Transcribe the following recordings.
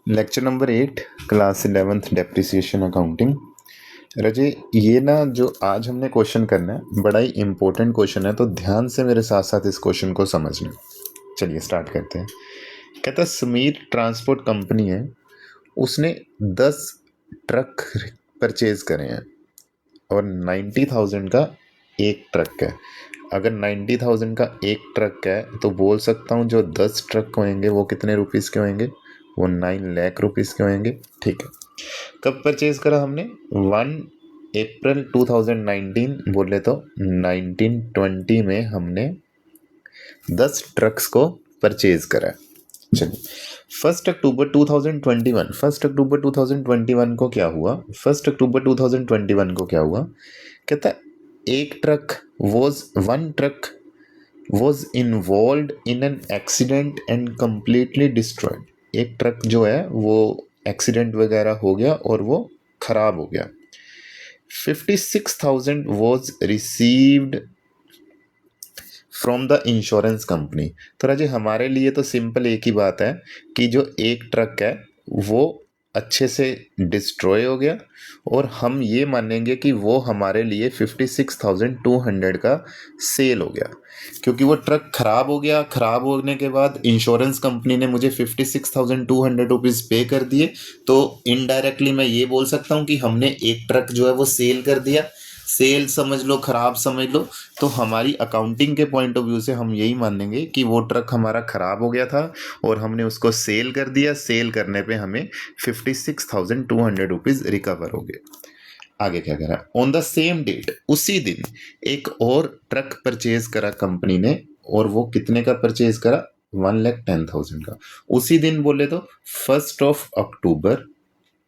Lecture number 8 class 11th depreciation accounting. रजे, ये ना जो आज हमने क्वेश्चन करना है बड़ा ही इंपॉर्टेंट क्वेश्चन है, तो ध्यान से मेरे साथ साथ इस क्वेश्चन को समझना। चलिए स्टार्ट करते हैं। कहता है समीर ट्रांसपोर्ट कंपनी है, उसने 10 ट्रक परचेज करे हैं और 90,000 का एक ट्रक है। अगर 90,000 का एक ट्रक है तो बोल सकता हूँ जो 10 ट्रक होंगे वो कितने रुपीज़ के होंगे, वो 9 लाख रुपीज़ के होंगे। ठीक है, कब परचेज करा हमने? 1 अप्रैल 2019 बोले तो 1920 में हमने 10 ट्रक्स को परचेज करा है। चलिए 1 अक्टूबर 2021 को क्या हुआ? 1 अक्टूबर 2021 को क्या हुआ? कहता है one truck was involve in an accident and completely destroyed. एक ट्रक जो है वो एक्सीडेंट वगैरह हो गया और वो खराब हो गया। 56,000 was received from the insurance company. तो राजे हमारे लिए तो सिंपल एक ही बात है कि जो एक ट्रक है वो अच्छे से डिस्ट्रॉय हो गया और हम ये मानेंगे कि वो हमारे लिए 56,200 का सेल हो गया, क्योंकि वो ट्रक खराब हो गया। खराब होने के बाद इंश्योरेंस कंपनी ने मुझे 56,200 रुपीज़ पे कर दिए, तो इनडायरेक्टली मैं ये बोल सकता हूँ कि हमने एक ट्रक जो है वो सेल कर दिया। सेल समझ लो, खराब समझ लो, तो हमारी अकाउंटिंग के पॉइंट ऑफ व्यू से हम यही मानेंगे कि वो ट्रक हमारा खराब हो गया था और हमने उसको सेल कर दिया। सेल करने पे हमें 56,200 रुपीज़ रिकवर हो गए। आगे क्या करा? ऑन द सेम डेट, उसी दिन एक और ट्रक परचेज करा कंपनी ने, और वो कितने का परचेज करा? 1,10,000 का। उसी दिन बोले तो 1 अक्टूबर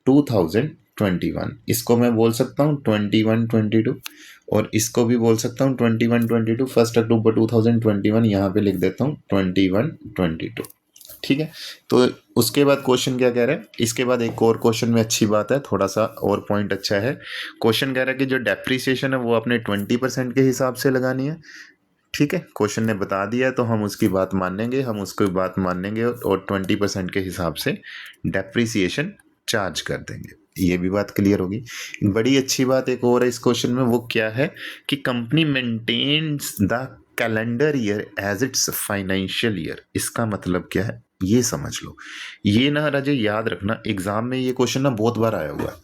2021। इसको मैं बोल सकता हूँ 21-22 और इसको भी बोल सकता हूँ 21-22। 1 अक्टूबर 2021 यहाँ पे लिख देता हूँ 21-22। ठीक है, तो उसके बाद क्वेश्चन क्या कह रहा है? इसके बाद एक और क्वेश्चन में अच्छी बात है, थोड़ा सा और पॉइंट अच्छा है। क्वेश्चन कह रहा है कि जो डेप्रीसिएशन है वो अपने 20% के हिसाब से लगानी है। ठीक है, क्वेश्चन ने बता दिया है तो हम उसकी बात मानेंगे, और 20% के हिसाब से डेप्रीसिएशन चार्ज कर देंगे। ये भी बात क्लियर होगी। बड़ी अच्छी बात एक और है इस क्वेश्चन में, वो क्या है कि company maintains the calendar year as its financial year. इसका मतलब क्या है ये समझ लो। ये ना राजे याद रखना, एग्जाम में ये क्वेश्चन ना बहुत बार आया हुआ है।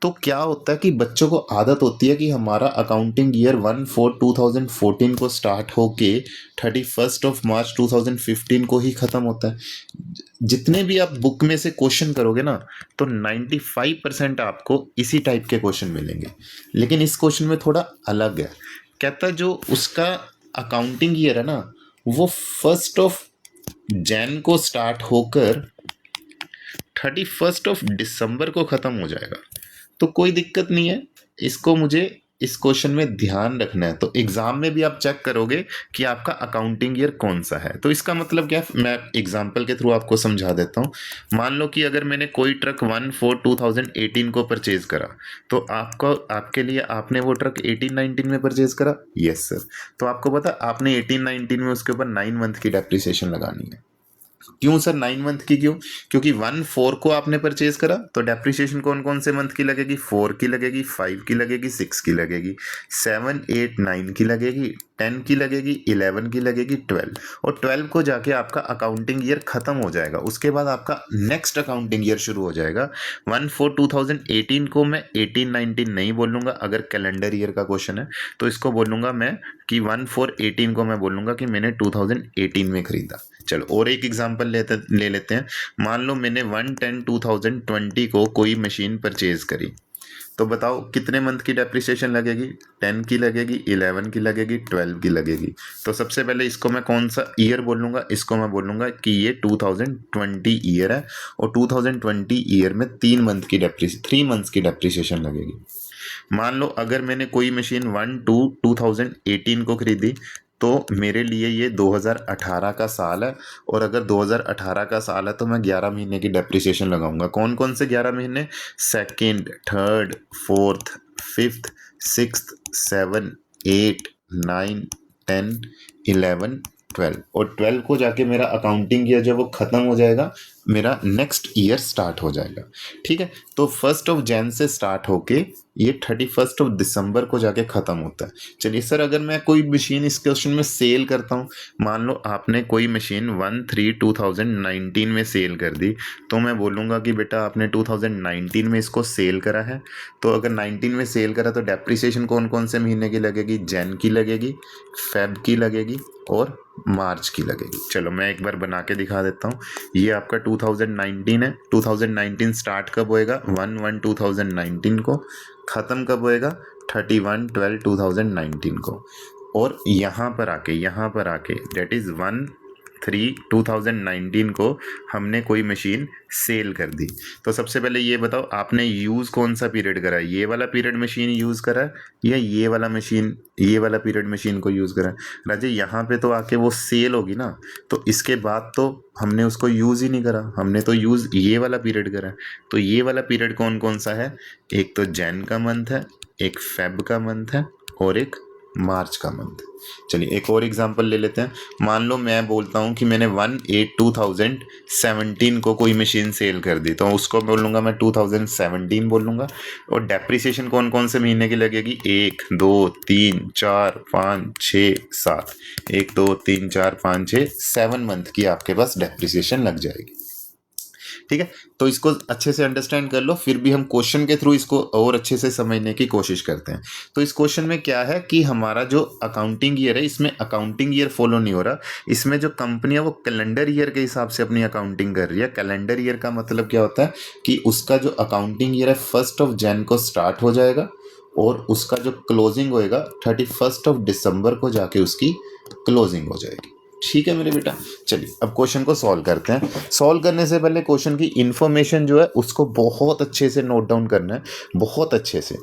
तो क्या होता है कि बच्चों को आदत होती है कि हमारा अकाउंटिंग ईयर 1/4/2014 को स्टार्ट होके 31 मार्च 2015 को ही ख़त्म होता है। जितने भी आप बुक में से क्वेश्चन करोगे ना, तो 95% आपको इसी टाइप के क्वेश्चन मिलेंगे। लेकिन इस क्वेश्चन में थोड़ा अलग है। कहता है जो उसका अकाउंटिंग ईयर है ना, वो 1 को स्टार्ट होकर 31 दिसंबर को ख़त्म हो जाएगा। तो कोई दिक्कत नहीं है, इसको मुझे इस क्वेश्चन में ध्यान रखना है। तो एग्जाम में भी आप चेक करोगे कि आपका अकाउंटिंग ईयर कौन सा है। तो इसका मतलब क्या है, मैं एग्जांपल के थ्रू आपको समझा देता हूँ। मान लो कि अगर मैंने कोई ट्रक 1/4/2018 को परचेज करा, तो आपको आपके लिए आपने वो ट्रक 18-19 में परचेज करा। Yes sir. तो आपको पता आपने 18-19 में उसके ऊपर 9 मंथ की डेप्रिसिएशन लगानी है। क्यों सर 9 मंथ की क्यों? क्योंकि 1/4 को आपने परचेज करा तो डेप्रिसिएशन कौन कौन से मंथ की लगेगी? 4 की लगेगी, 5 की लगेगी, 6 की लगेगी, 7, 8, 9 की लगेगी, 10 की लगेगी, 11 की लगेगी, 12। और 12 को जाके आपका अकाउंटिंग ईयर खत्म हो जाएगा। उसके बाद आपका नेक्स्ट अकाउंटिंग ईयर शुरू हो जाएगा। 1/4/2018 को मैं 18-19 नहीं बोलूँगा। अगर कैलेंडर ईयर का क्वेश्चन है तो इसको बोलूँगा मैं कि 1/4/18 को मैं बोलूँगा कि मैंने 2018 में खरीदा। चलो और एक एग्जांपल ले लेते हैं। मान लो मैंने 1/10/2020 को कोई मशीन परचेज करी, तो बताओ कितने मंथ की डेप्रिसिएशन लगेगी? 10 की लगेगी, 11 की लगेगी, 12 की लगेगी। तो सबसे पहले इसको मैं कौन सा ईयर बोलूँगा? इसको मैं बोलूँगा कि ये 2020 ईयर है, और 2020 ईयर में 3 मंथ्स की डेप्रिसिएशन लगेगी। मान लो अगर मैंने कोई मशीन 1/2/2018 को खरीदी, तो मेरे लिए ये 2018 का साल है, और अगर 2018 का साल है तो मैं 11 महीने की डेप्रिसिएशन लगाऊंगा। कौन कौन से 11 महीने? Second, third, fourth, fifth, sixth, 7, 8, 9, 10, 11, 12। और 12 को जाके मेरा अकाउंटिंग ईयर जब वो ख़त्म हो जाएगा, मेरा नेक्स्ट ईयर स्टार्ट हो जाएगा। ठीक है, तो 1 से स्टार्ट होके ये 31 दिसंबर को जाके ख़त्म होता है। चलिए सर, अगर मैं कोई मशीन इस क्वेश्चन में सेल करता हूँ, मान लो आपने कोई मशीन 1/3/2019 में सेल कर दी, तो मैं बोलूँगा कि बेटा आपने 2019 में इसको सेल करा है। तो अगर 19 में सेल करा तो डेप्रिसिएशन कौन कौन से महीने की लगेगी? जैन की लगेगी, फेब की लगेगी और मार्च की लगेगी। चलो मैं एक बार बना के दिखा देता हूँ। ये आपका 2019 है। 2019 स्टार्ट कब होएगा? 1/1/2019 को। ख़त्म कब होएगा? 31/12/2019 को। और यहाँ पर आके डेट इज़ 1/3/2019 को हमने कोई मशीन सेल कर दी। तो सबसे पहले ये बताओ, आपने यूज़ कौन सा पीरियड करा है? ये वाला पीरियड मशीन यूज़ करा है या ये वाला पीरियड मशीन को यूज़ करा है? राजे यहाँ पे तो आके वो सेल होगी ना, तो इसके बाद तो हमने उसको यूज़ ही नहीं करा, हमने तो यूज़ ये वाला पीरियड करा है। तो ये वाला पीरियड कौन कौन सा है? एक तो जैन का मंथ है, एक फेब का मंथ है और एक मार्च का मंथ। चलिए एक और एग्जांपल ले लेते हैं। मान लो मैं बोलता हूँ कि मैंने 1/8/2017 को कोई मशीन सेल कर दी, तो उसको बोलूँगा मैं 2017 बोलूँगा। और डेप्रिसिएशन कौन कौन से महीने की लगेगी? 1 2 3 4 5 6 7, 1 2 3 4 5 6 7 मंथ की आपके पास डेप्रिसिएशन लग जाएगी। ठीक है, तो इसको अच्छे से अंडरस्टैंड कर लो, फिर भी हम क्वेश्चन के थ्रू इसको और अच्छे से समझने की कोशिश करते हैं। तो इस क्वेश्चन में क्या है कि हमारा जो अकाउंटिंग ईयर है, इसमें अकाउंटिंग ईयर फॉलो नहीं हो रहा। इसमें जो कंपनी है वो कैलेंडर ईयर के हिसाब से अपनी अकाउंटिंग कर रही है। कैलेंडर ईयर का मतलब क्या होता है कि उसका जो अकाउंटिंग ईयर है 1 को स्टार्ट हो जाएगा और उसका जो क्लोजिंग होएगा 31 दिसंबर को जाके उसकी क्लोजिंग हो जाएगी। ठीक है मेरे बेटा, चलिए अब क्वेश्चन को सॉल्व करते हैं। सॉल्व करने से पहले क्वेश्चन की इन्फॉर्मेशन जो है उसको बहुत अच्छे से नोट डाउन करना है, बहुत अच्छे से।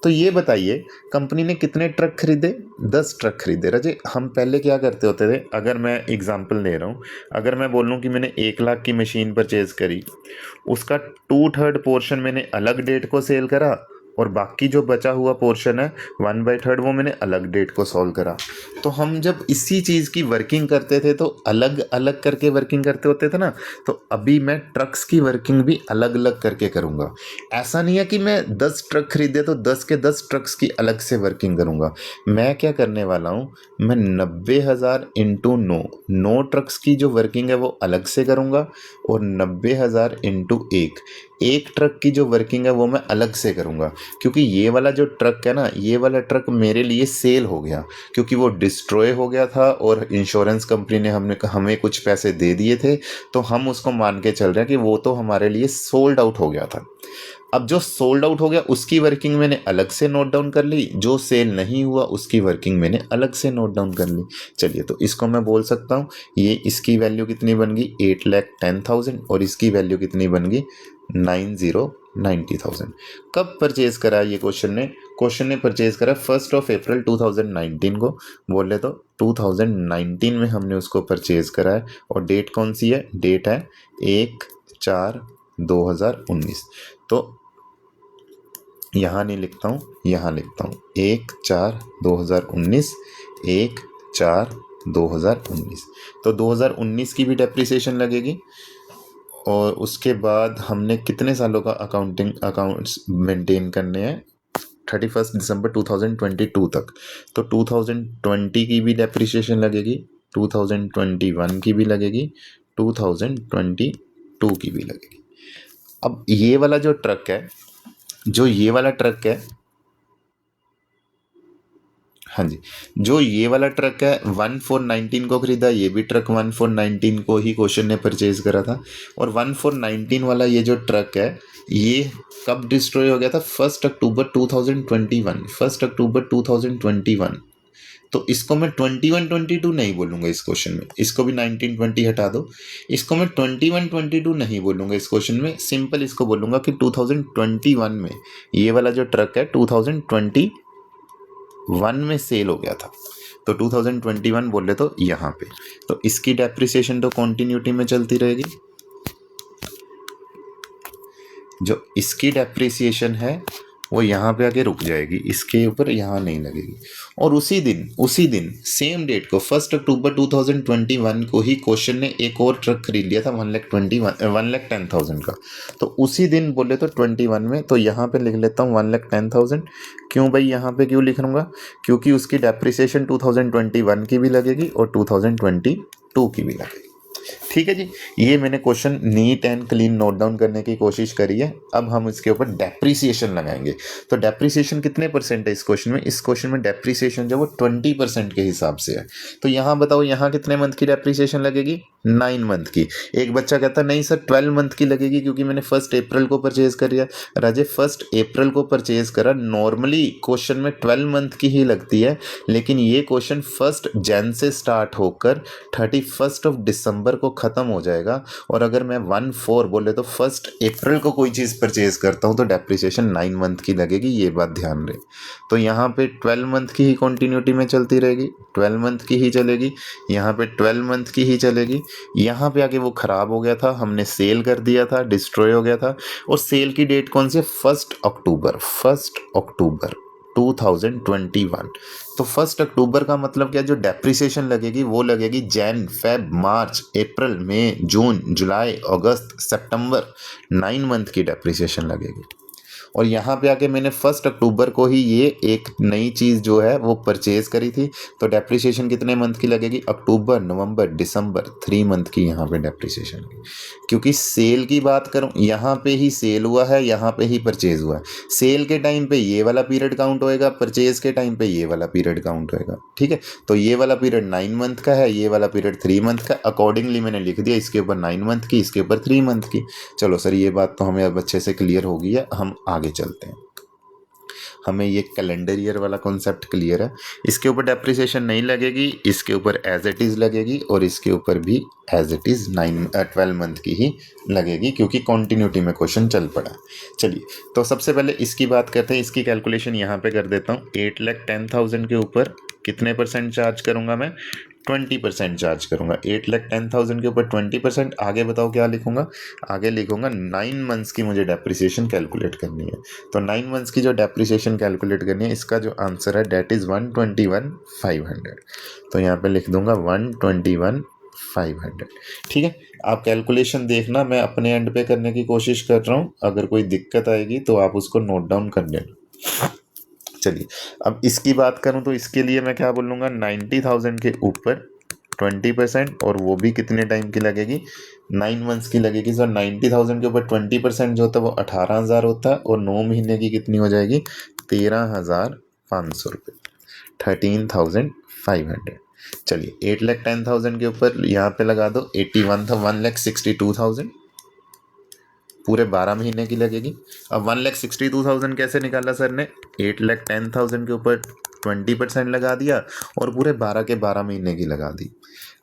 तो ये बताइए, कंपनी ने कितने ट्रक खरीदे? 10 ट्रक खरीदे। राजे हम पहले क्या करते होते थे, अगर मैं एग्जांपल ले रहा हूँ, अगर मैं बोलूँ कि मैंने 1 लाख की मशीन परचेज करी, उसका 2/3 पोर्शन मैंने अलग डेट को सेल करा और बाकी जो बचा हुआ पोर्शन है 1/3 वो मैंने अलग डेट को सॉल्व करा। तो हम जब इसी चीज़ की वर्किंग करते थे तो अलग अलग करके वर्किंग करते होते थे ना, तो अभी मैं ट्रक्स की वर्किंग भी अलग अलग करके करूँगा। ऐसा नहीं है कि मैं 10 ट्रक खरीदे तो 10 के 10 ट्रक्स की अलग से वर्किंग करूँगा। मैं क्या करने वाला हूँ, मैं 90,000 इंटू 9 ट्रक्स की जो वर्किंग है वो अलग से करूँगा और 90,000 इंटू एक ट्रक की जो वर्किंग है वो मैं अलग से करूँगा। क्योंकि ये वाला जो ट्रक है ना, ये वाला ट्रक मेरे लिए सेल हो गया, क्योंकि वो डिस्ट्रॉय हो गया था और इंश्योरेंस कंपनी ने हमें कुछ पैसे दे दिए थे, तो हम उसको मान के चल रहे हैं कि वो तो हमारे लिए सोल्ड आउट हो गया था। अब जो सोल्ड आउट हो गया उसकी वर्किंग मैंने अलग से नोट डाउन कर ली, जो सेल नहीं हुआ उसकी वर्किंग मैंने अलग से नोट डाउन कर ली। चलिए तो इसको मैं बोल सकता हूँ, ये इसकी वैल्यू कितनी बन गई? 8,10,000 और इसकी वैल्यू कितनी बन गई? 90,90,000। कब परचेज करा ये क्वेश्चन ने परचेज करा 1 अप्रैल 2019 को। बोले तो 2019 में हमने उसको परचेज करा है। और डेट कौन सी है? डेट है 1/4/2019। तो यहाँ नहीं लिखता हूँ, यहाँ लिखता हूँ 1/4/2019, 1/4/2019। तो 2019 की भी डेप्रिसिएशन लगेगी। और उसके बाद हमने कितने सालों का अकाउंट्स मेंटेन करने हैं? 31 दिसंबर 2022 तक। तो 2020 की भी डेप्रिसिएशन लगेगी, 2021 की भी लगेगी, 2022 की भी लगेगी। अब ये वाला जो ट्रक है, हाँ जी, जो ये वाला ट्रक है 1/4/19 को खरीदा, ये भी ट्रक 1/4/19 को ही क्वेश्चन ने परचेज करा था। और 1/4/19 वाला ये जो ट्रक है ये कब डिस्ट्रॉय हो गया था? 1 अक्टूबर 2021, 1 अक्टूबर 2021। तो इसको मैं 21-22 नहीं बोलूँगा इस क्वेश्चन में, इसको भी 19-20 हटा दो, इसको मैं 21-22 नहीं बोलूँगा इस क्वेश्चन में। सिंपल इसको बोलूँगा कि 2021 में ये वाला जो ट्रक है 2021 में सेल हो गया था। तो 2021 बोले तो यहाँ पे, तो इसकी डेप्रिसिएशन तो कॉन्टिन्यूटी में चलती रहेगी। जो इसकी डेप्रिसिएशन है वो यहाँ पे आके रुक जाएगी, इसके ऊपर यहाँ नहीं लगेगी। और उसी दिन सेम डेट को 1 अक्टूबर 2021 को ही क्वेश्चन ने एक और ट्रक खरीद लिया था 1,10,000 का। तो उसी दिन बोले तो 21 में, तो यहाँ पे लिख लेता हूँ 1,10,000। क्यों भाई यहाँ पे क्यों लिख लूँगा? क्योंकि उसकी डेप्रिसिएशन 2021 की भी लगेगी और 2022 की भी लगेगी। ठीक है जी, ये मैंने question neat and clean note down करने की कोशिश करी है। अब हम इसके ऊपर डेप्रिसिएशन लगाएंगे। तो डेप्रिसिएशन कितने परसेंट है इस क्वेश्चन में? इस क्वेश्चन में डेप्रिसिएशन जो वो 20% के हिसाब से है। तो यहाँ बताओ, यहाँ कितने मंथ की डेप्रिसिएशन लगेगी? 9 मंथ की। एक बच्चा कहता नहीं सर 12 मंथ की लगेगी क्योंकि मैंने 1 अप्रैल को परचेज कर लिया। राजे 1 अप्रैल को परचेज करा, नॉर्मली क्वेश्चन में 12 मंथ की ही लगती है, लेकिन ये क्वेश्चन 1 जन से स्टार्ट होकर 31 दिसंबर को ख़त्म हो जाएगा। और अगर मैं 1/4 बोले तो 1 अप्रैल को कोई चीज़ परचेज करता हूँ तो डेप्रिसिएशन 9 मंथ की लगेगी, ये बात ध्यान रहे। तो यहाँ पे 12 मंथ की ही कंटिन्यूटी में चलती रहेगी, 12 मंथ की ही चलेगी, यहाँ पे 12 मंथ की ही चलेगी। यहाँ पे आके वो ख़राब हो गया था, हमने सेल कर दिया था, डिस्ट्रॉय हो गया था। और सेल की डेट कौन सी है? 1 अक्टूबर 2021। तो 1 अक्टूबर का मतलब क्या? जो डेप्रिसिएशन लगेगी वो लगेगी जैन, फेब, मार्च, अप्रैल, मई, जून, जुलाई, अगस्त, सितंबर, 9 मंथ की डेप्रिसिएशन लगेगी। और यहाँ पे आके मैंने 1 अक्टूबर को ही ये एक नई चीज़ जो है वो परचेज करी थी। तो डेप्रिसिएशन कितने मंथ की लगेगी? अक्टूबर, नवंबर, दिसंबर, 3 मंथ की यहाँ पे डेप्रिसिएशन लगेगी। क्योंकि सेल की बात करूँ, यहाँ पे ही सेल हुआ है, यहाँ पे ही परचेज हुआ है। सेल के टाइम पे ये वाला पीरियड काउंट होएगा, परचेज के टाइम पे ये वाला पीरियड काउंट होएगा। ठीक है, तो ये वाला पीरियड 9 मंथ का है, ये वाला पीरियड 3 मंथ का। अकॉर्डिंगली मैंने लिख दिया, इसके ऊपर 9 मंथ की, इसके ऊपर 3 मंथ की। चलो सर, ये बात तो हमें अब अच्छे से क्लियर हो गई है, हम आगे चलते हैं। हमें ये कैलेंडर ईयर वाला कॉन्सेप्ट क्लियर है। इसके ऊपर डेप्रिसिएशन नहीं लगेगी, इसके ऊपर एज इट इज़ लगेगी, और इसके ऊपर भी एज इट इज़ 12 मंथ की ही लगेगी, क्योंकि कॉन्टिन्यूटी में क्वेश्चन चल पड़ा। चलिए, तो सबसे पहले इसकी बात करते हैं। इसकी कैलकुलेशन यहाँ पे कर देता हूँ। 8,10,000 के ऊपर कितने परसेंट चार्ज करूँगा मैं? 20% चार्ज करूँगा। 8,10,000 के ऊपर 20%। आगे बताओ क्या लिखूँगा? आगे लिखूँगा 9 मंथ्स की मुझे डेप्रिसिएशन कैलकुलेट करनी है। तो 9 मंथ्स की जो डेप्रिसिएशन कैलकुलेट करनी है, इसका जो आंसर है डेट इज़ 121,500। तो यहाँ पे लिख दूंगा 121,500। ठीक है, आप कैलकुलेशन देखना, मैं अपने एंड पे करने की कोशिश कर रहा हूँ। अगर कोई दिक्कत आएगी तो आप उसको नोट डाउन कर लेना। चलिए, अब इसकी बात करूं तो इसके लिए मैं क्या बोलूँगा? 90,000 के ऊपर 20%, और वो भी कितने टाइम की लगेगी? 9 मंथ्स की लगेगी। सर 90,000 के ऊपर 20% जो होता है वो 18,000 होता है, और 9 महीने की कितनी हो जाएगी? 13,500 रुपये, 13,500। चलिए, 8,10,000 के ऊपर यहाँ पे लगा दो 1,62,000, पूरे 12 महीने की लगेगी। अब 1,62,000 कैसे निकाला सर ने? 8,10,000 के ऊपर 20% लगा दिया, और पूरे 12 के 12 महीने की लगा दी।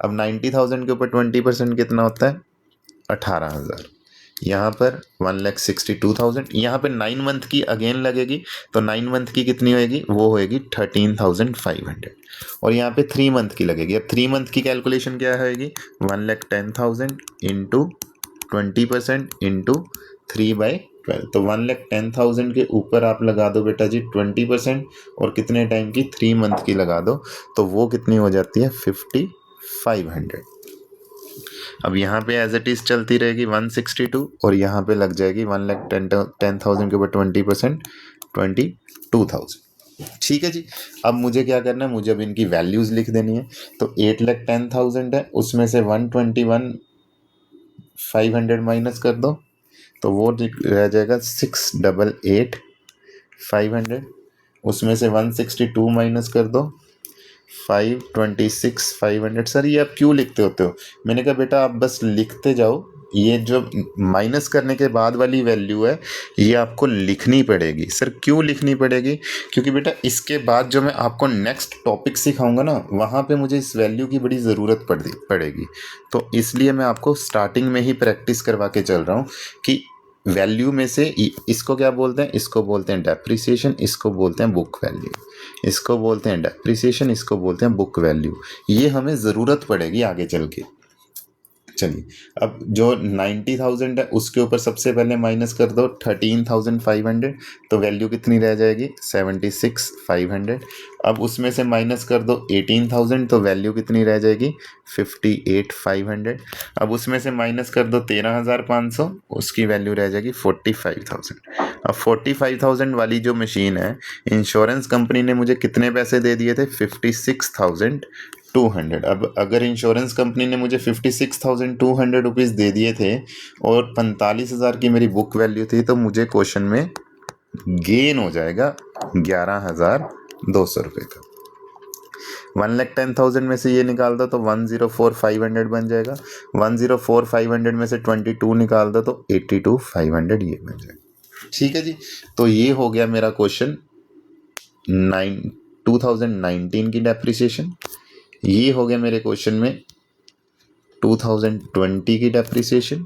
अब 90,000 के ऊपर 20% कितना होता है? 18,000। यहाँ पर 1,62,000, यहाँ पे 9 मंथ की अगेन लगेगी। तो 9 मंथ की कितनी होएगी? वो होएगी 13,500। और यहाँ पे 3 मंथ की लगेगी। अब 3 मंथ की कैलकुलेशन क्या होएगी? 1,10,000 इंटू 20% इंटू 3/12। तो 1,10,000 के ऊपर आप लगा दो बेटा जी 20%, और कितने टाइम की? 3 मंथ की लगा दो। तो वो कितनी हो जाती है? 5,500। अब यहाँ पे एज इट इज़ चलती रहेगी 162, और यहाँ पे लग जाएगी 1,10,000 के ऊपर 20%, 22,000। ठीक है जी। अब मुझे क्या करना है? मुझे अब इनकी वैल्यूज़ लिख देनी है। तो 8,10,000 है, उसमें से 121,500 माइनस कर दो, तो वो रह जाएगा 688,500। उसमें से 162 माइनस कर दो, 526,500। सर ये आप क्यों लिखते होते हो? मैंने कहा बेटा आप बस लिखते जाओ, ये जो माइनस करने के बाद वाली वैल्यू है ये आपको लिखनी पड़ेगी। सर क्यों लिखनी पड़ेगी? क्योंकि बेटा इसके बाद जो मैं आपको नेक्स्ट टॉपिक सिखाऊंगा ना, वहाँ पे मुझे इस वैल्यू की बड़ी ज़रूरत पड़ेगी। तो इसलिए मैं आपको स्टार्टिंग में ही प्रैक्टिस करवा के चल रहा हूँ कि वैल्यू में से इसको क्या बोलते हैं? इसको बोलते हैं डेप्रिसिएशन, इसको बोलते हैं बुक वैल्यू। इसको बोलते हैं डेप्रिसिएशन, इसको बोलते हैं बुक वैल्यू। ये हमें ज़रूरत पड़ेगी आगे चल के। चलिए, अब जो 90,000 है उसके ऊपर सबसे पहले माइनस कर दो 13,500, तो वैल्यू कितनी रह जाएगी 76,500। अब उसमें से माइनस कर दो 18,000, तो वैल्यू कितनी रह जाएगी 58,500। अब उसमें से माइनस कर दो 13,500, उसकी वैल्यू रह जाएगी 45,000। अब 45,000 वाली जो मशीन है, इंश्योरेंस कंपनी ने मुझे कितने पैसे दे दिए थे 56,200। अब अगर इंश्योरेंस कंपनी ने मुझे 56,200 रुपीज़ दे दिए थे और 45,000 की मेरी बुक वैल्यू थी, तो मुझे क्वेश्चन में गेन हो जाएगा 11,200 रुपये का। 1,10,000 में से ये निकाल दो तो 104,500 बन जाएगा। 104,500 में से 22 निकाल दो तो 82,500 ये बन जाएगा। ठीक है जी, तो ये हो गया मेरा क्वेश्चन 2019 की डेप्रिसिएशन। ये हो गया मेरे क्वेश्चन में 2020 की डेप्रिसिएशन।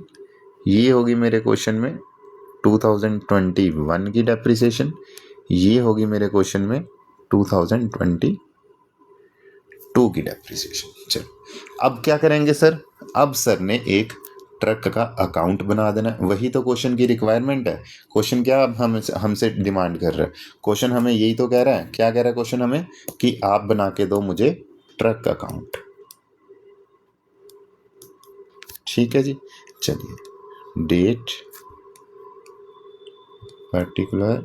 ये होगी मेरे क्वेश्चन में 2021 की डेप्रिसिएशन। ये होगी मेरे क्वेश्चन में 2022 की डेप्रिसिएशन। चलो, अब क्या करेंगे सर, अब सर ने एक ट्रक का अकाउंट बना देना। वही तो क्वेश्चन की रिक्वायरमेंट है। क्वेश्चन क्या अब हमसे डिमांड कर रहा है, क्वेश्चन हमें यही तो कह रहा है। क्या कह रहा है क्वेश्चन हमें कि आप बना के दो मुझे ट्रक अकाउंट। ठीक है जी, चलिए डेट पर्टिकुलर,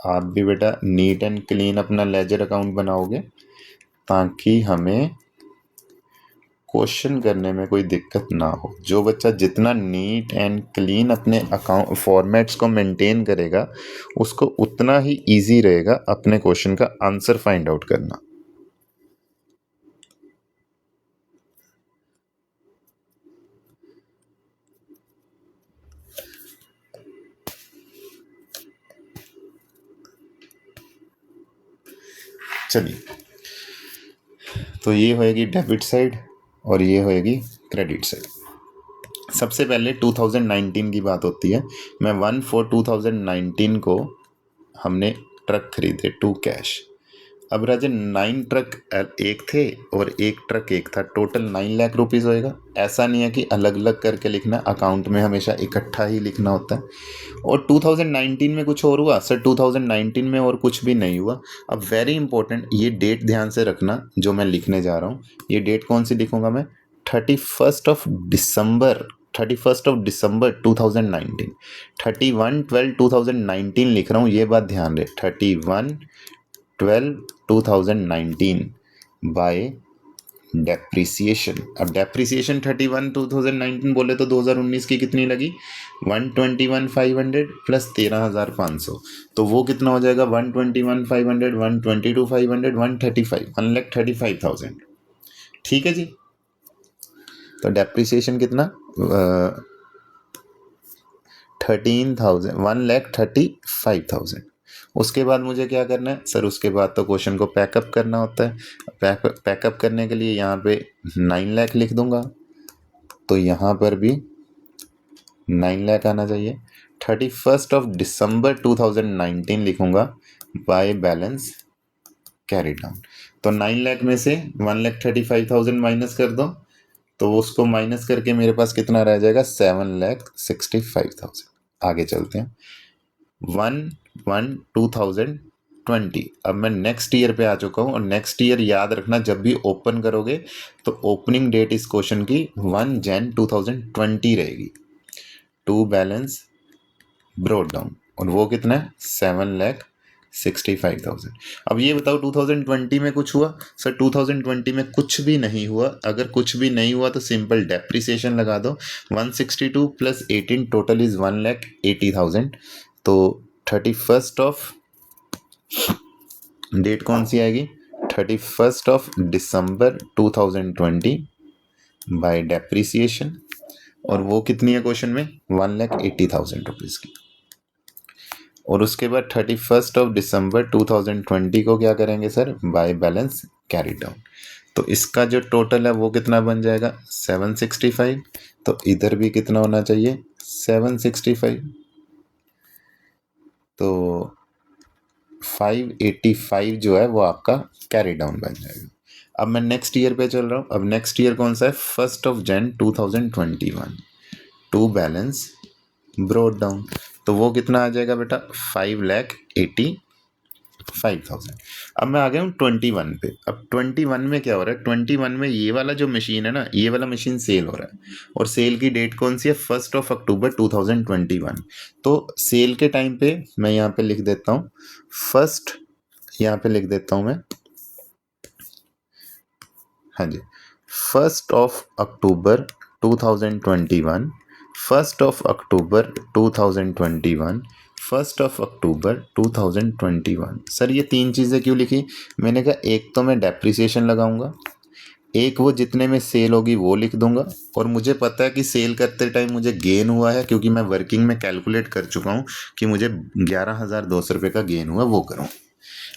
आप भी बेटा नीट एंड क्लीन अपना लेजर अकाउंट बनाओगे ताकि हमें क्वेश्चन करने में कोई दिक्कत ना हो। जो बच्चा जितना नीट एंड क्लीन अपने अकाउंट फॉर्मेट्स को मेंटेन करेगा, उसको उतना ही इजी रहेगा अपने क्वेश्चन का आंसर फाइंड आउट करना। चलिए, तो ये होएगी डेबिट साइड और ये होएगी क्रेडिट साइड। सबसे पहले 2019 की बात होती है। मैं 1/4/2019 को हमने ट्रक खरीदे 2 कैश। अब राजन 9 ट्रक एक थे और एक ट्रक एक था, टोटल 9 लाख रुपीज़ होएगा। ऐसा नहीं है कि अलग अलग करके लिखना, अकाउंट में हमेशा इकट्ठा ही लिखना होता है। और 2019 में कुछ और हुआ सर, 2019 में और कुछ भी नहीं हुआ। अब वेरी इंपॉर्टेंट, ये डेट ध्यान से रखना जो मैं लिखने जा रहा हूँ। ये डेट कौन सी लिखूंगा मैं, 31 ऑफ दिसंबर 2019। 31/12/2019 लिख रहा हूँ, ये बात ध्यान रहे। 31/12/2019 बाय डेप्रिसिएशन। अब डेप्रिसिएशन 31/2019 बोले तो 2019 की कितनी लगी 121,500 प्लस 13,500, तो वो कितना हो जाएगा 121,500, 122,500, 135, 1,35,000। ठीक है जी, तो डेप्रिसिएशन कितना 13,000, 1,35,000। उसके बाद मुझे क्या करना है सर, उसके बाद तो क्वेश्चन को पैकअप करना होता है। पैकअप करने के लिए यहाँ पे 9 लाख लिख दूंगा, तो यहाँ पर भी 9 लाख आना चाहिए। 31 दिसंबर 2019 लिखूंगा बाय बैलेंस कैरी डाउन। तो 9 लाख में से 1,35,000 माइनस कर दो, तो उसको माइनस करके मेरे पास कितना रह जाएगा 7,65,000। आगे चलते हैं 1/1/2020। अब मैं नेक्स्ट ईयर पे आ चुका हूँ, और नेक्स्ट ईयर याद रखना जब भी ओपन करोगे तो ओपनिंग डेट इस क्वेश्चन की 1 जन 2020 रहेगी। टू बैलेंस ब्रोड डाउन, और वो कितना है 7,65,000। अब ये बताओ 2020 में कुछ हुआ सर, 2020 में कुछ भी नहीं हुआ। अगर कुछ भी नहीं हुआ तो सिंपल डेप्रिसिएशन लगा दो, 162 प्लस 18 टोटल इज 1,80,000। तो 31 ऑफ डेट कौन सी आएगी 31 दिसंबर 2020 बाय डेप्रिसिएशन, और वो कितनी है क्वेश्चन में 1,80,000 रुपीज़ की। और उसके बाद 31 दिसंबर 2020 को क्या करेंगे sir, by balance carry down. तो इसका जो टोटल है वो कितना बन जाएगा 765। तो इधर भी कितना होना चाहिए 765, तो 585 जो है वो आपका कैरी डाउन बन जाएगा। अब मैं नेक्स्ट ईयर पे चल रहा हूँ। अब नेक्स्ट ईयर कौन सा है? 1 Jan 2021 to balance brought down. तो वो कितना आ जाएगा बेटा? 5,85,000। अब मैं आ गया हूँ 21 पे। अब 21 में क्या हो रहा है? 21 में ये वाला जो मशीन है ना, ये वाला मशीन सेल हो रहा है, और सेल की डेट कौन सी है? 1 October 2021। तो सेल के टाइम पे मैं यहाँ पे लिख देता हूँ फर्स्ट, यहाँ पे लिख देता हूँ मैं, हाँ जी, 1 October 2021, 1 October 2021, 1 October 2021। सर ये तीन चीज़ें क्यों लिखी? मैंने कहा एक तो मैं डेप्रिसिएशन लगाऊंगा, एक वो जितने में सेल होगी वो लिख दूंगा, और मुझे पता है कि सेल करते टाइम मुझे गेन हुआ है, क्योंकि मैं वर्किंग में कैलकुलेट कर चुका हूँ कि मुझे 11,200 रुपये का गेन हुआ, वो करूँ।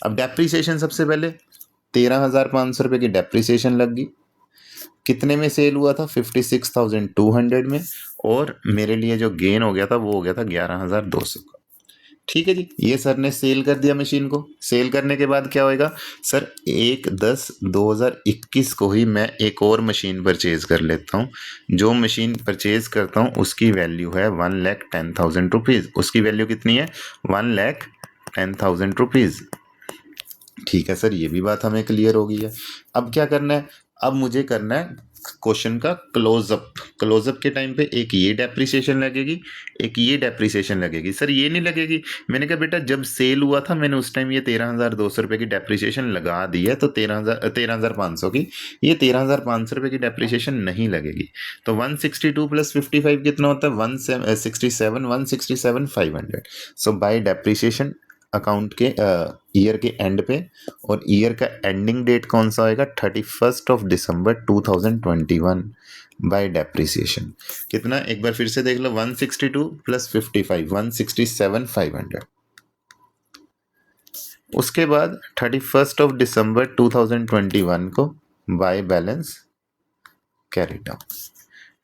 अब डेप्रिसिएशन सबसे पहले 13,500 रुपये की डेप्रिसिएशन लग गई। कितने में सेल हुआ था? 56,200 में, और मेरे लिए जो गेन हो गया था वो हो गया था 11,200 का। ठीक है जी, ये सर ने सेल कर दिया मशीन को। सेल करने के बाद क्या होएगा सर? 1/10/2021 को ही मैं एक और मशीन परचेज कर लेता हूँ। जो मशीन परचेज करता हूँ उसकी वैल्यू है 1,10,000 रुपीज़। उसकी वैल्यू कितनी है? 1,10,000 रुपीज़। ठीक है सर, ये भी बात हमें क्लियर हो गई है। अब क्या करना है? अब मुझे करना है क्वेश्चन का क्लोजअप। क्लोजअप के टाइम पे एक ये डेप्रिसिएशन लगेगी, एक ये डेप्रिसिएशन लगेगी। सर ये नहीं लगेगी। मैंने कहा बेटा जब सेल हुआ था मैंने उस टाइम ये 13,200 रुपये की डेप्रिसिएशन लगा दी है, तो 13,500 की, ये 13,500 रुपये की डेप्रिसिएशन नहीं लगेगी। तो 162 + 55 कितना होता है? 167, 167,500। सो बाय डेप्रिसिएशन अकाउंट के ईयर के एंड पे, और ईयर का एंडिंग डेट कौन सा होएगा? 31 December 2021 बाय डेप्रिसिएशन। कितना? एक बार फिर से देख लो, 162 + 55, 167,500। उसके बाद 31 December 2021 को बाय बैलेंस कैरी डाउन।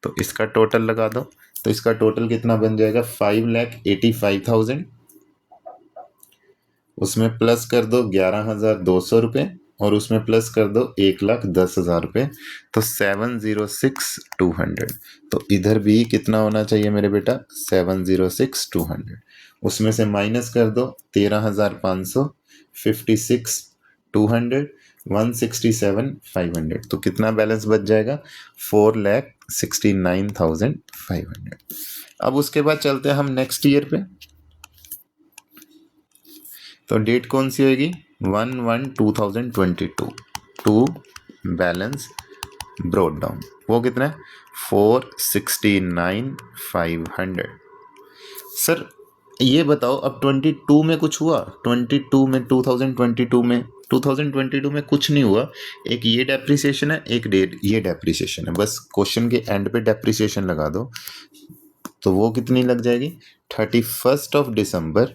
तो इसका टोटल लगा दो। तो इसका टोटल कितना बन जाएगा? 5,85,000। उसमें प्लस कर दो 11,200 रुपये, और उसमें प्लस कर दो 1,10,000 रुपये, तो 706,200। तो इधर भी कितना होना चाहिए मेरे बेटा? 706,200। उसमें से माइनस कर दो 13,500, 56,200, 167,500। तो कितना बैलेंस बच जाएगा? 4,69,500। अब उसके बाद चलते हैं हम नेक्स्ट ईयर पे। तो डेट कौन सी होगी? 1/1/2022 टू बैलेंस ब्रोड डाउन। वो कितना है? 4,69,500। सर ये बताओ अब 22 में कुछ हुआ? 22 में 2022 में कुछ नहीं हुआ। एक ये डेप्रिसिएशन है, एक डेट ये डेप्रिसिएशन है। बस क्वेश्चन के एंड पे डेप्रिसिएशन लगा दो। तो वो कितनी लग जाएगी? 31 December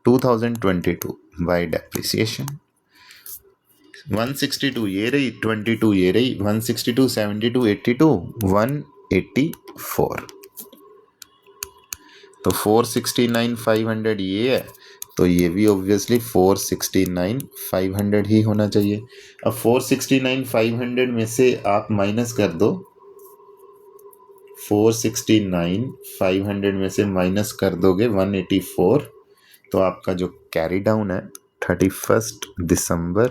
2022 बाय डेप्रिसिएशन। 162 ये रही, 22 ये रही, 162, 72, 82, 184। तो 469,500 ये है, तो ये भी ऑब्वियसली 469,500 ही होना चाहिए। अब 469,500 में से आप माइनस कर दो, 469,500 में से माइनस कर दोगे 184, तो आपका जो कैरी डाउन है 31 December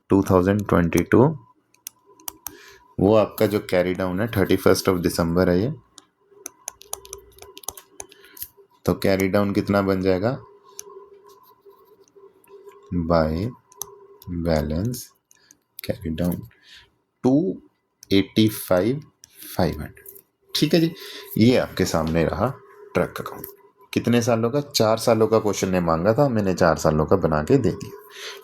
2022, वो आपका जो कैरी डाउन है 31 December है ये। तो कैरी डाउन कितना बन जाएगा? By balance carry down 285,500। ठीक है जी, ये आपके सामने रहा ट्रक अकाउंट। कितने सालों का? 4 सालों का क्वेश्चन ने मांगा था, मैंने 4 सालों का बना के दे दिया।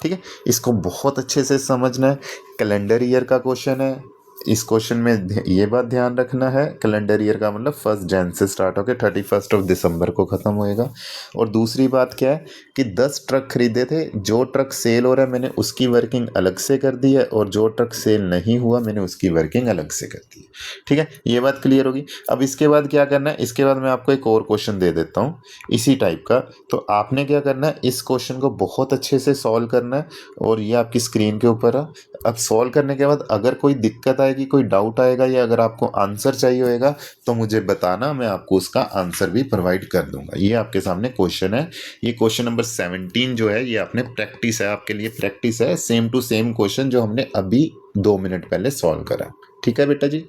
ठीक है, इसको बहुत अच्छे से समझना है। कैलेंडर ईयर का क्वेश्चन है, इस क्वेश्चन में ये बात ध्यान रखना है, कैलेंडर ईयर का मतलब 1 जन से स्टार्ट होकर 31 दिसंबर को ख़त्म होएगा। और दूसरी बात क्या है कि 10 ट्रक खरीदे थे, जो ट्रक सेल हो रहा है मैंने उसकी वर्किंग अलग से कर दी है, और जो ट्रक सेल नहीं हुआ मैंने उसकी वर्किंग अलग से कर दी है। ठीक है, ये बात क्लियर होगी। अब इसके बाद क्या करना है, इसके बाद मैं आपको एक और क्वेश्चन दे देता हूँ इसी टाइप का। तो आपने क्या करना है, इस क्वेश्चन को बहुत अच्छे से सॉल्व करना है, और ये आपकी स्क्रीन के ऊपर है। अब सॉल्व करने के बाद अगर कोई दिक्कत आएगी, कोई डाउट आएगा, या अगर आपको आंसर चाहिए होएगा तो मुझे बताना, मैं आपको उसका आंसर भी प्रोवाइड कर दूंगा। ये आपके सामने क्वेश्चन है, ये क्वेश्चन नंबर 17 जो है, ये आपने प्रैक्टिस है, आपके लिए प्रैक्टिस है, सेम टू सेम क्वेश्चन जो हमने अभी 2 मिनट पहले सॉल्व करा। ठीक है बेटा जी।